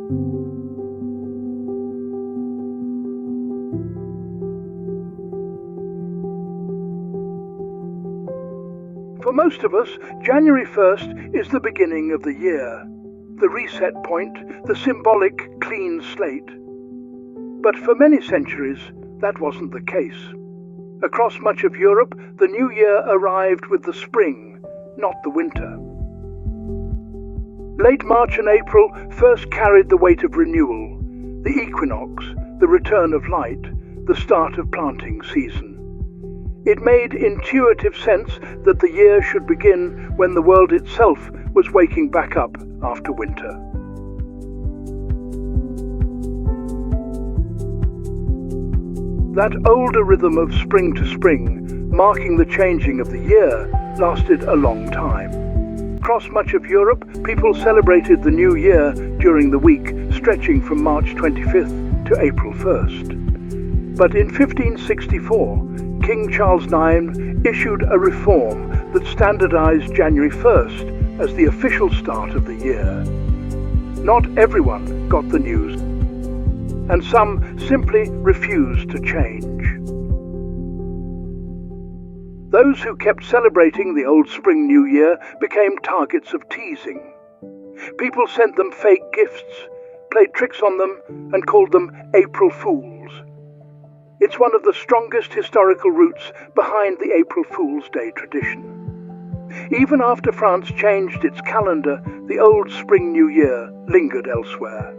For most of us, January 1st is the beginning of the year, the reset point, the symbolic clean slate. But for many centuries, that wasn't the case. Across much of Europe, the new year arrived with the spring, not the winter. Late March and April first carried the weight of renewal, the equinox, the return of light, the start of planting season. It made intuitive sense that the year should begin when the world itself was waking back up after winter. That older rhythm of spring to spring, marking the changing of the year, lasted a long time. Across much of Europe, people celebrated the new year during the week stretching from March 25th to April 1st. But in 1564, King Charles IX issued a reform that standardized January 1st as the official start of the year. Not everyone got the news, and some simply refused to change. Those who kept celebrating the old spring new year became targets of teasing. People sent them fake gifts, played tricks on them, and called them April Fools. It's one of the strongest historical roots behind the April Fool's Day tradition. Even after France changed its calendar, the old spring new year lingered elsewhere.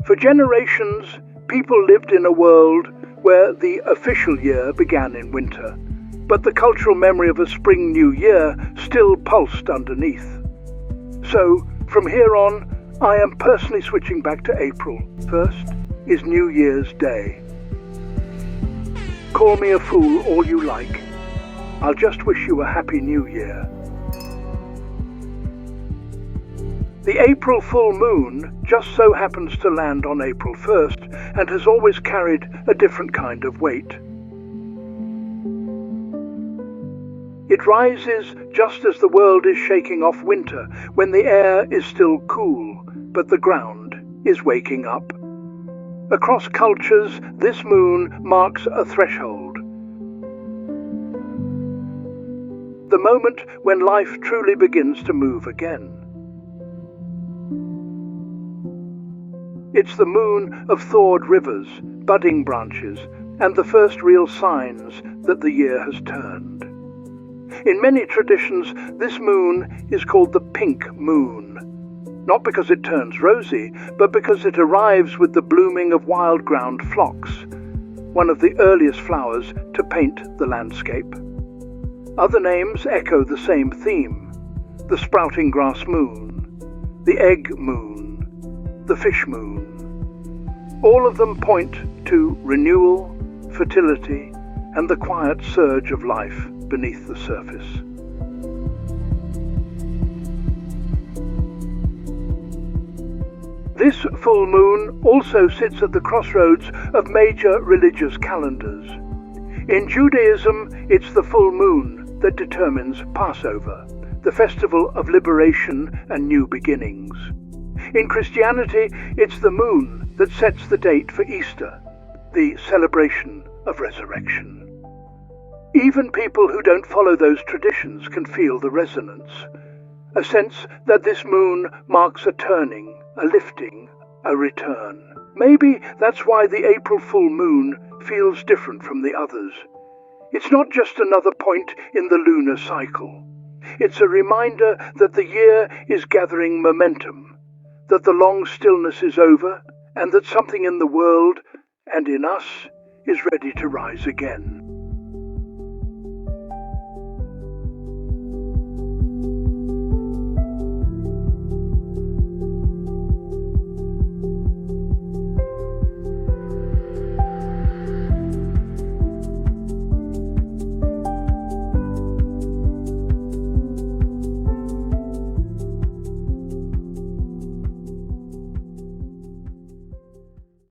For generations, people lived in a world where the official year began in winter, but the cultural memory of a spring new year still pulsed underneath. So, from here on, I am personally switching back to April. First is New Year's Day. Call me a fool all you like. I'll just wish you a happy new year. The April full moon just so happens to land on April 1st and has always carried a different kind of weight. It rises just as the world is shaking off winter, when the air is still cool, but the ground is waking up. Across cultures, this moon marks a threshold. The moment when life truly begins to move again. It's the moon of thawed rivers, budding branches, and the first real signs that the year has turned. In many traditions, this moon is called the pink moon, not because it turns rosy, but because it arrives with the blooming of wild ground phlox, one of the earliest flowers to paint the landscape. Other names echo the same theme: the sprouting grass moon, the egg moon, the fish moon. All of them point to renewal, fertility, and the quiet surge of life beneath the surface. This full moon also sits at the crossroads of major religious calendars. In Judaism, it's the full moon that determines Passover, the festival of liberation and new beginnings. In Christianity, it's the moon that sets the date for Easter, the celebration of resurrection. Even people who don't follow those traditions can feel the resonance, a sense that this moon marks a turning, a lifting, a return. Maybe that's why the April full moon feels different from the others. It's not just another point in the lunar cycle. It's a reminder that the year is gathering momentum, that the long stillness is over, and that something in the world and in us is ready to rise again.